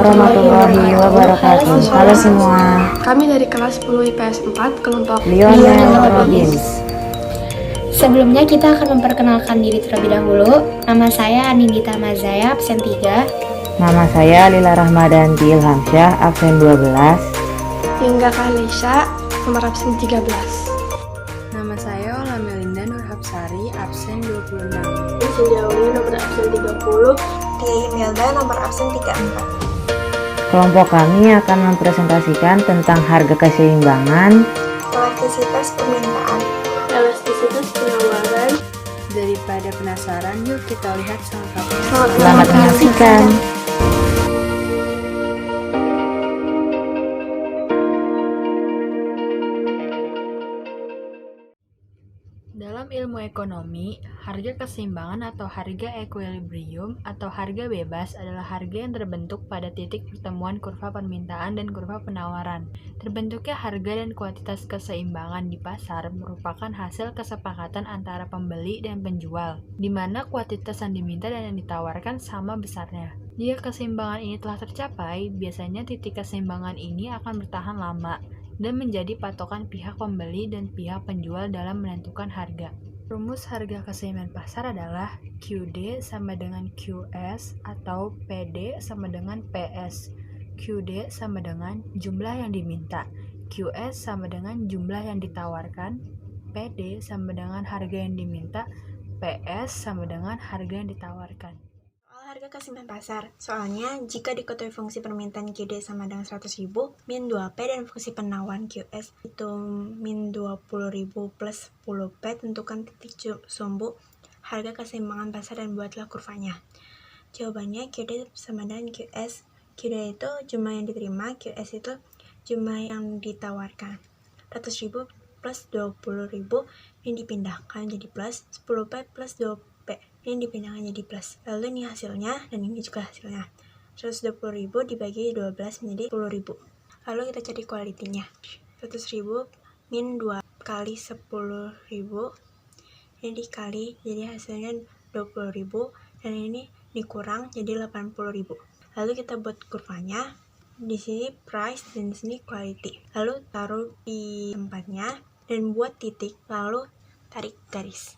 warahmatullahi wabarakatuh. Halo semua. Kami dari kelas 10 IPS 4 kelompok Lionel Robins. Sebelumnya kita akan memperkenalkan diri terlebih dahulu. Nama saya Anindita Mazaya, absen 3. Nama saya Lila Rahmadanti Ilhamsyah, absen 12. Hingga Kalisa, nomor absen 13. Nama saya Ola Melinda Nurhapsari, absen 26. Sinjawi, nomor absen 30. Tia Imelda, nomor absen 34. Kelompok kami akan mempresentasikan tentang harga keseimbangan, Elastisitas permintaan. Elastisitas penawaran. Daripada penasaran, yuk kita lihat selengkapnya. Selamat menyaksikan. Dalam ilmu ekonomi, harga keseimbangan atau harga equilibrium atau harga bebas adalah harga yang terbentuk pada titik pertemuan kurva permintaan dan kurva penawaran. Terbentuknya harga dan kuantitas keseimbangan di pasar merupakan hasil kesepakatan antara pembeli dan penjual, di mana kuantitas yang diminta dan yang ditawarkan sama besarnya. Jika keseimbangan ini telah tercapai, biasanya titik keseimbangan ini akan bertahan lama dan menjadi patokan pihak pembeli dan pihak penjual dalam menentukan harga. Rumus harga keseimbangan pasar adalah QD sama dengan QS atau PD sama dengan PS. QD sama dengan jumlah yang diminta, QS sama dengan jumlah yang ditawarkan, PD sama dengan harga yang diminta, PS sama dengan harga yang ditawarkan. Harga keseimbangan pasar. Soalnya, jika diketahui fungsi permintaan QD sama dengan 100.000 min 2P dan fungsi penawaran QS itu min 20.000 plus 10P, tentukan titik sumbu harga keseimbangan pasar dan buatlah kurvanya. Jawabannya QD sama dengan QS. QD itu jumlah yang diterima, QS itu jumlah yang ditawarkan. 100.000 plus 20.000 yang dipindahkan jadi plus, 10P plus 2P ini dipindahkan jadi plus. Lalu ini hasilnya, dan ini juga hasilnya. 120.000 dibagi 12 menjadi 10.000. Lalu kita cari kualitinya. 100.000 min 2 kali 10.000 ini dikali, jadi hasilnya 20.000, dan ini dikurang jadi 80.000. Lalu kita buat kurvanya. Di sini price dan di sini quality. Lalu taruh di tempatnya dan buat titik, lalu tarik garis.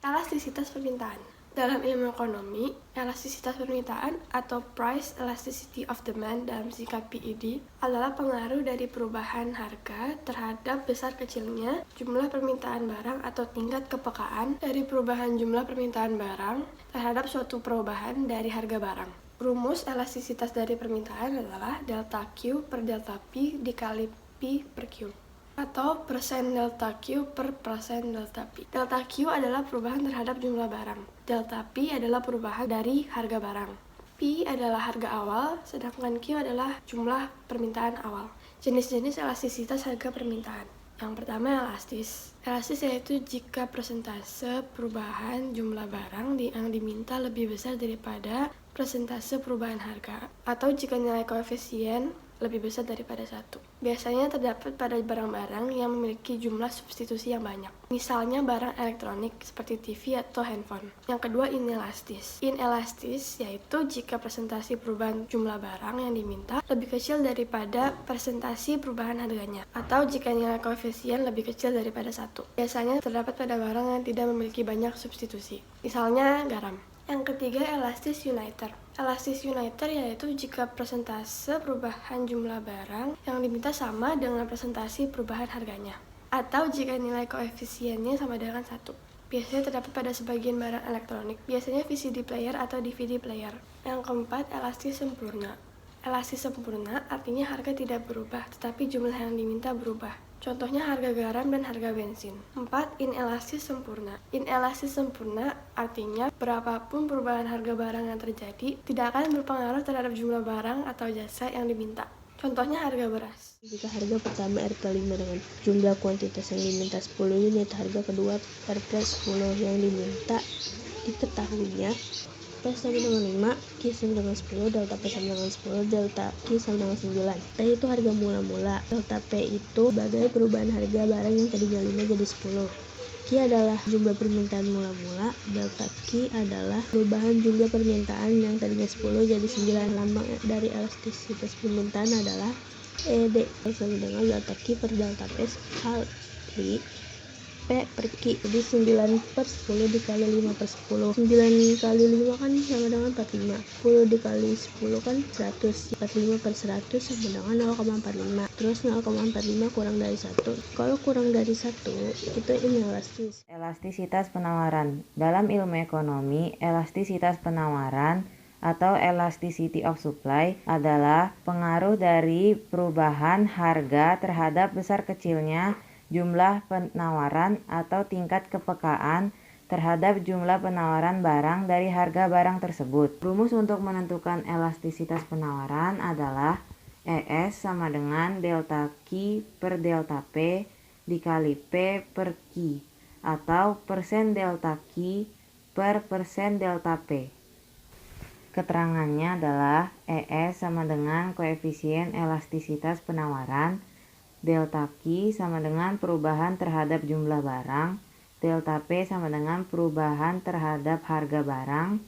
Elastisitas permintaan. Dalam ilmu ekonomi, elastisitas permintaan atau price elasticity of demand dalam singkat PED adalah pengaruh dari perubahan harga terhadap besar kecilnya jumlah permintaan barang atau tingkat kepekaan dari perubahan jumlah permintaan barang terhadap suatu perubahan dari harga barang. Rumus elastisitas dari permintaan adalah delta Q per delta P dikali P per Q, atau persen delta Q per persen delta P. Delta Q adalah perubahan terhadap jumlah barang. Delta P adalah perubahan dari harga barang. P adalah harga awal, sedangkan Q adalah jumlah permintaan awal. Jenis-jenis elastisitas harga permintaan. Yang pertama elastis. Elastis yaitu jika persentase perubahan jumlah barang yang diminta lebih besar daripada persentase perubahan harga, atau jika nilai koefisien lebih besar daripada 1. Biasanya terdapat pada barang-barang yang memiliki jumlah substitusi yang banyak. Misalnya barang elektronik seperti TV atau handphone. Yang kedua inelastis. Inelastis yaitu jika presentasi perubahan jumlah barang yang diminta lebih kecil daripada presentasi perubahan harganya, atau jika nilai koefisien lebih kecil daripada 1. Biasanya terdapat pada barang yang tidak memiliki banyak substitusi. Misalnya garam. Yang ketiga, elastis uniter. Elastis uniter yaitu jika persentase perubahan jumlah barang yang diminta sama dengan presentasi perubahan harganya, atau jika nilai koefisiennya sama dengan 1. Biasanya terdapat pada sebagian barang elektronik, biasanya VCD player atau DVD player. Yang keempat, elastis sempurna. Elastis sempurna artinya harga tidak berubah, tetapi jumlah yang diminta berubah. Contohnya harga garam dan harga bensin. 4. Inelastis sempurna. Inelastis sempurna artinya berapapun perubahan harga barang yang terjadi tidak akan berpengaruh terhadap jumlah barang atau jasa yang diminta. Contohnya harga beras. Jika harga pertama R+5 dengan jumlah kuantitas yang diminta 10 unit, harga kedua R+10 yang diminta diketahuinya, P sama dengan 5, Q sama dengan 10, delta P sama dengan 10, delta Q sama dengan 9. P itu harga mula-mula, delta P itu sebagai perubahan harga barang yang tadinya 5 jadi 10. Q adalah jumlah permintaan mula-mula, delta Q adalah perubahan jumlah permintaan yang tadinya 10 jadi 9. Lambang dari elastisitas permintaan adalah ED sama dengan delta Q per delta P kali P per Q. Jadi 9 per 10 dikali 5 per 10. 9 kali 5 kan sama dengan 45. 10 dikali 10 kan 100. 45 per 100 sama dengan 0,45. Terus 0,45 kurang dari 1. Kalau kurang dari 1 itu inelastis. Elastisitas penawaran. Dalam ilmu ekonomi, elastisitas penawaran atau elasticity of supply adalah pengaruh dari perubahan harga terhadap besar kecilnya jumlah penawaran atau tingkat kepekaan terhadap jumlah penawaran barang dari harga barang tersebut. Rumus untuk menentukan elastisitas penawaran adalah ES sama dengan delta Q per delta P dikali P per Q atau persen delta Q per persen delta P. Keterangannya adalah ES sama dengan koefisien elastisitas penawaran, delta Q sama dengan perubahan terhadap jumlah barang, delta P sama dengan perubahan terhadap harga barang,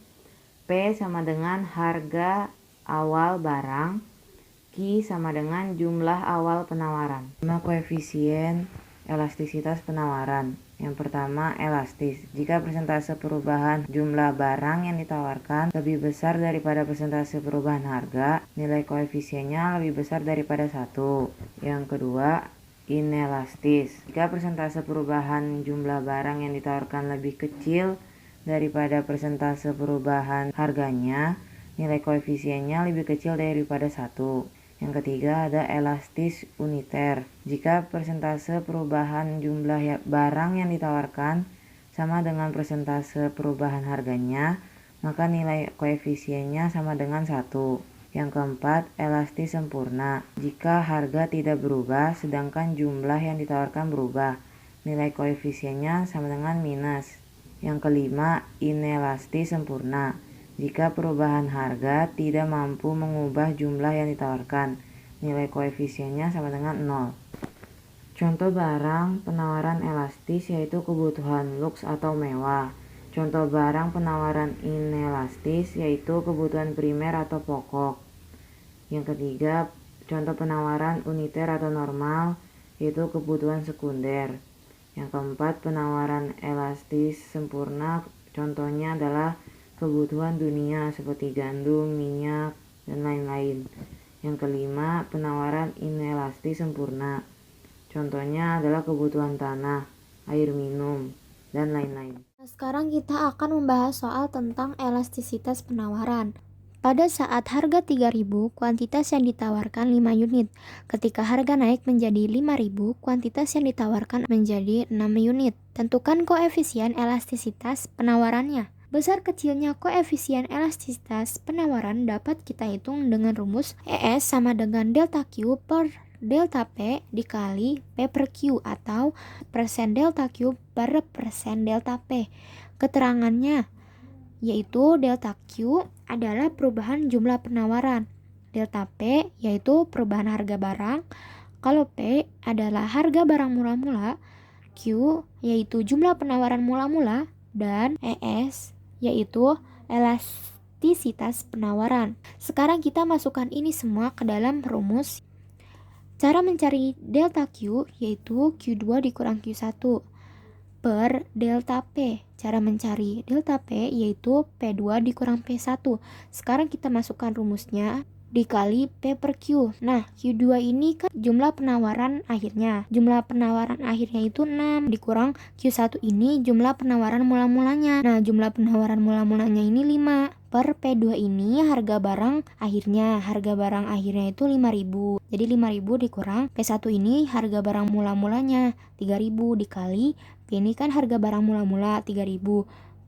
P sama dengan harga awal barang, Q sama dengan jumlah awal penawaran. 5 koefisien elastisitas penawaran. Yang pertama, elastis. Jika persentase perubahan jumlah barang yang ditawarkan lebih besar daripada persentase perubahan harga, nilai koefisiennya lebih besar daripada 1. Yang kedua, inelastis. Jika persentase perubahan jumlah barang yang ditawarkan lebih kecil daripada persentase perubahan harganya, nilai koefisiennya lebih kecil daripada 1. Yang ketiga ada elastis uniter. Jika persentase perubahan jumlah barang yang ditawarkan sama dengan persentase perubahan harganya, maka nilai koefisiennya sama dengan 1. Yang keempat, elastis sempurna. Jika harga tidak berubah sedangkan jumlah yang ditawarkan berubah, nilai koefisiennya sama dengan minus. Yang kelima, inelastis sempurna. Jika perubahan harga tidak mampu mengubah jumlah yang ditawarkan, nilai koefisiennya sama dengan 0. Contoh barang penawaran elastis yaitu kebutuhan luks atau mewah. Contoh barang penawaran inelastis yaitu kebutuhan primer atau pokok. Yang ketiga, contoh penawaran uniter atau normal yaitu kebutuhan sekunder. Yang keempat, penawaran elastis sempurna contohnya adalah kebutuhan dunia seperti gandum, minyak, dan lain-lain. Yang kelima, penawaran inelastis sempurna. Contohnya adalah kebutuhan tanah, air minum, dan lain-lain. Sekarang kita akan membahas soal tentang elastisitas penawaran. Pada saat harga 3.000, kuantitas yang ditawarkan 5 unit. Ketika harga naik menjadi 5.000, kuantitas yang ditawarkan menjadi 6 unit. Tentukan koefisien elastisitas penawarannya. Besar kecilnya koefisien elastisitas penawaran dapat kita hitung dengan rumus ES sama dengan delta Q per delta P dikali P per Q atau persen delta Q per persen delta P. Keterangannya yaitu delta Q adalah perubahan jumlah penawaran, delta P yaitu perubahan harga barang, kalau P adalah harga barang mula-mula, Q yaitu jumlah penawaran mula-mula, dan ES yaitu elastisitas penawaran. Sekarang kita masukkan ini semua ke dalam rumus. Cara mencari delta Q yaitu Q2 dikurang Q1 per delta P. Cara mencari delta P yaitu P2 dikurang P1. Sekarang kita masukkan rumusnya dikali P per Q. Nah, Q2 ini kan jumlah penawaran akhirnya. Jumlah penawaran akhirnya itu 6 dikurang Q1 ini jumlah penawaran mula-mulanya. Nah, jumlah penawaran mula-mulanya ini 5. Per P2 ini harga barang akhirnya. Harga barang akhirnya itu 5.000. Jadi 5.000 dikurang P1 ini harga barang mula-mulanya 3.000 dikali P ini kan harga barang mula-mula 3.000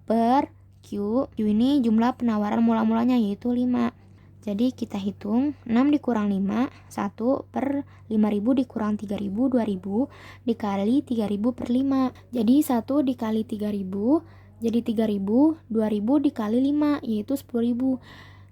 per Q. Q ini jumlah penawaran mula-mulanya yaitu 5. Jadi kita hitung 6 dikurang 5, 1 per 5.000 dikurang 3.000, 2.000 dikali 3.000 per 5. Jadi 1 dikali 3.000, jadi 3.000, 2.000 dikali 5, yaitu 10.000.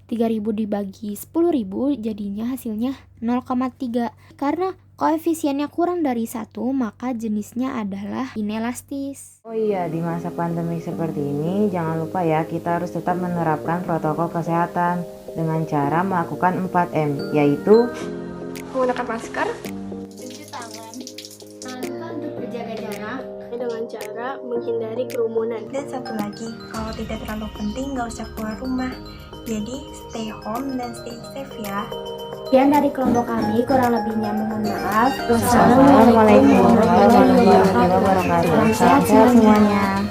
3.000 dibagi 10.000 jadinya hasilnya 0,3. Karena koefisiennya kurang dari 1, maka jenisnya adalah inelastis. Oh iya, di masa pandemi seperti ini, jangan lupa ya, kita harus tetap menerapkan protokol kesehatan dengan cara melakukan 4M, yaitu Menggunakan masker cuci tangan, untuk berjaga jarak, dengan cara menghindari kerumunan. Dan satu lagi, kalau tidak terlalu penting nggak usah keluar rumah. Jadi stay home dan stay safe ya. Sekian dari kelompok kami, kurang lebihnya mohon maaf. Wassalamualaikum warahmatullahi wabarakatuh. Salam sehat semuanya.